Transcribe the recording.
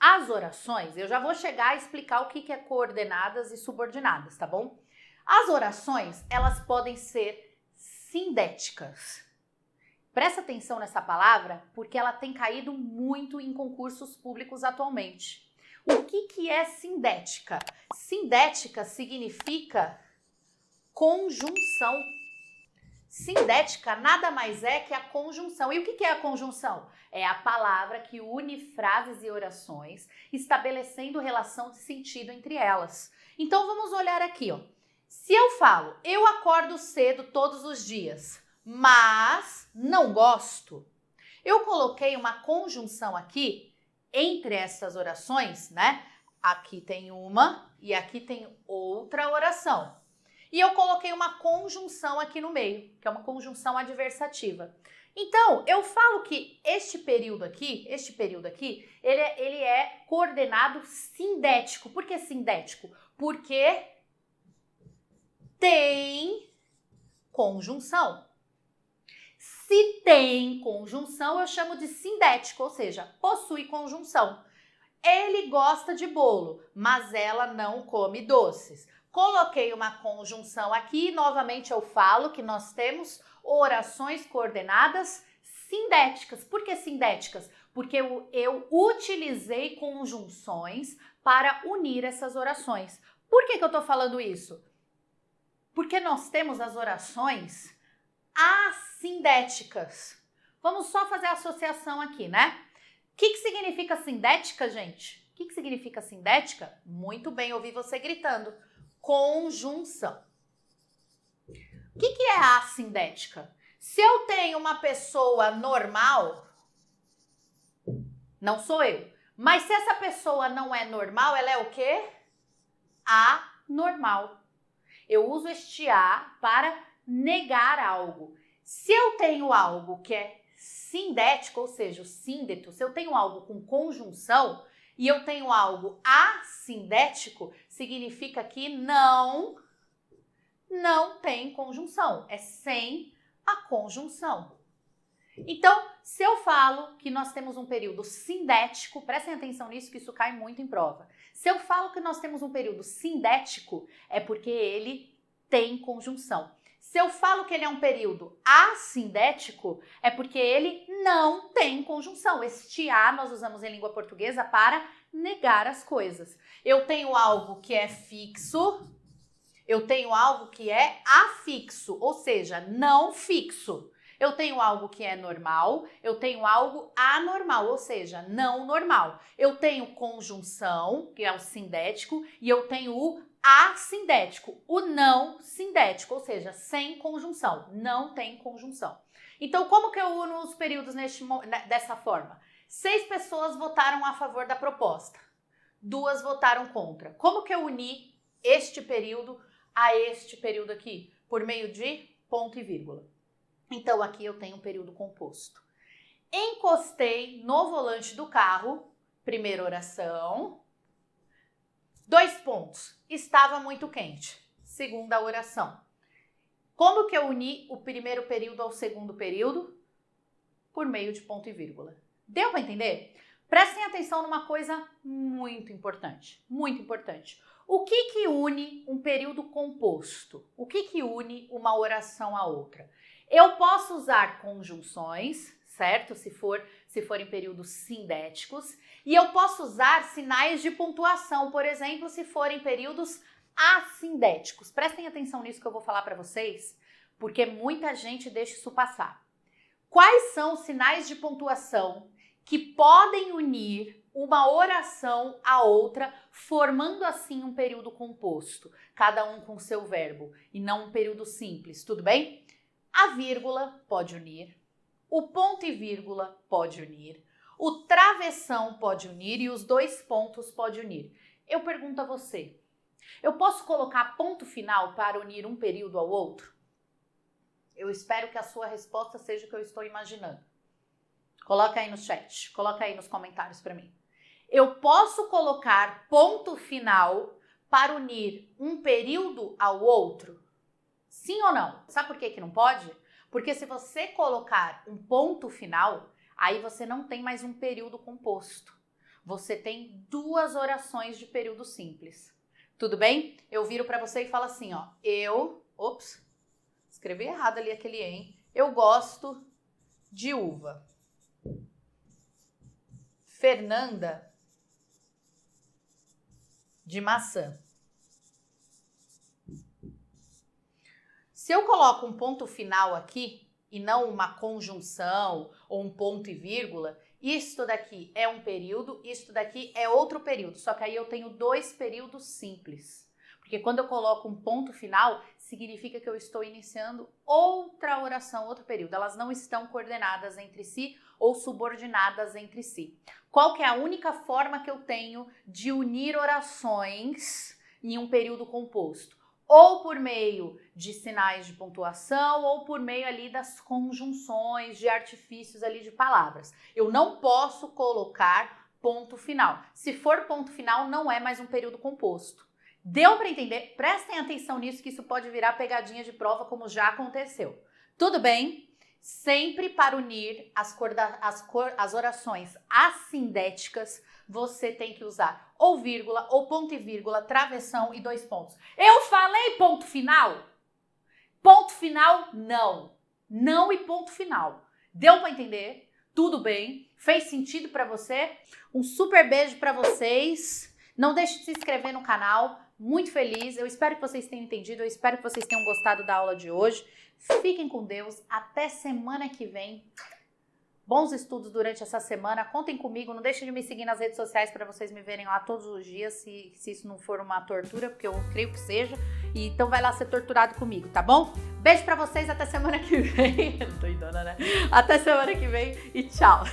As orações, eu já vou chegar a explicar o que é coordenadas e subordinadas, tá bom? As orações, elas podem ser sindéticas. Presta atenção nessa palavra, porque ela tem caído muito em concursos públicos atualmente. O que é sindética? Sindética significa conjunção. Sindética nada mais é que a conjunção. E o que é a conjunção? É a palavra que une frases e orações, estabelecendo relação de sentido entre elas. Então vamos olhar aqui, ó. Se eu falo, eu acordo cedo todos os dias, mas não gosto, eu coloquei uma conjunção aqui entre essas orações, né? Aqui tem uma e aqui tem outra oração. E eu coloquei uma conjunção aqui no meio, que é uma conjunção adversativa. Então, eu falo que este período aqui, ele é coordenado sindético. Por que sindético? Porque tem conjunção. Se tem conjunção, eu chamo de sindético, ou seja, possui conjunção. Ele gosta de bolo, mas ela não come doces. Coloquei uma conjunção aqui, novamente eu falo que nós temos orações coordenadas sindéticas. Por que sindéticas? Porque eu utilizei conjunções para unir essas orações. Por que eu estou falando isso? Porque nós temos as orações assindéticas. Vamos só fazer a associação aqui, né? O que significa sindética, gente? O que significa sindética? Muito bem, ouvi você gritando. Conjunção. O que é assindética? Se eu tenho uma pessoa normal, não sou eu. Mas se essa pessoa não é normal, ela é o quê? Anormal. Eu uso este A para negar algo. Se eu tenho algo que é sindético, ou seja, o síndeto, se eu tenho algo com conjunção e eu tenho algo assindético, significa que não tem conjunção, é sem a conjunção. Então, se eu falo que nós temos um período sindético, prestem atenção nisso que isso cai muito em prova. Se eu falo que nós temos um período sindético, é porque ele tem conjunção. Se eu falo que ele é um período assindético, é porque ele não tem conjunção. Este A nós usamos em língua portuguesa para negar as coisas. Eu tenho algo que é fixo, eu tenho algo que é afixo, ou seja, não fixo. Eu tenho algo que é normal, eu tenho algo anormal, ou seja, não normal. Eu tenho conjunção, que é o sindético, e eu tenho o assindético, o não sindético, ou seja, sem conjunção, não tem conjunção. Então, como que eu uno os períodos dessa forma? 6 pessoas votaram a favor da proposta, 2 votaram contra. Como que eu uni este período a este período aqui? Por meio de ponto e vírgula. Então, aqui eu tenho um período composto. Encostei no volante do carro, primeira oração. 2 pontos. Estava muito quente. Segunda oração. Como que eu uni o primeiro período ao segundo período? Por meio de ponto e vírgula. Deu para entender? Prestem atenção numa coisa muito importante. Muito importante. O que une um período composto? O que une uma oração a outra? Eu posso usar conjunções, certo? Se forem períodos sindéticos. E eu posso usar sinais de pontuação, por exemplo, se forem períodos assindéticos. Prestem atenção nisso que eu vou falar para vocês, porque muita gente deixa isso passar. Quais são os sinais de pontuação que podem unir uma oração a outra, formando assim um período composto, cada um com seu verbo, e não um período simples, tudo bem? A vírgula pode unir, o ponto e vírgula pode unir, o travessão pode unir e os 2 pontos pode unir. Eu pergunto a você, eu posso colocar ponto final para unir um período ao outro? Eu espero que a sua resposta seja o que eu estou imaginando. Coloca aí no chat, coloca aí nos comentários para mim. Eu posso colocar ponto final para unir um período ao outro? Sim ou não? Sabe por que não pode? Porque se você colocar um ponto final, Aí você não tem mais um período composto. Você tem 2 orações de período simples. Tudo bem? Eu viro para você e falo assim, ó. Ops, escrevi errado ali aquele em. Eu gosto de uva. Fernanda de maçã. Se eu coloco um ponto final aqui e não uma conjunção ou um ponto e vírgula, isto daqui é um período, isto daqui é outro período. Só que aí eu tenho 2 períodos simples. Porque quando eu coloco um ponto final, significa que eu estou iniciando outra oração, outro período. Elas não estão coordenadas entre si ou subordinadas entre si. Qual que é a única forma que eu tenho de unir orações em um período composto? Ou por meio de sinais de pontuação, ou por meio ali das conjunções, de artifícios ali de palavras. Eu não posso colocar ponto final. Se for ponto final, não é mais um período composto. Deu para entender? Prestem atenção nisso, que isso pode virar pegadinha de prova, como já aconteceu. Tudo bem? Sempre para unir as orações assindéticas, você tem que usar ou vírgula, ou ponto e vírgula, travessão e 2 pontos. Eu falei ponto final? Ponto final, não. Não e ponto final. Deu para entender? Tudo bem? Fez sentido para você? Um super beijo para vocês. Não deixe de se inscrever no canal. Muito feliz. Eu espero que vocês tenham entendido. Eu espero que vocês tenham gostado da aula de hoje. Fiquem com Deus. Até semana que vem. Bons estudos durante essa semana. Contem comigo. Não deixem de me seguir nas redes sociais para vocês me verem lá todos os dias, se isso não for uma tortura, porque eu creio que seja. E então vai lá ser torturado comigo, tá bom? Beijo para vocês. Até semana que vem. Doidona, né? Até semana que vem e tchau.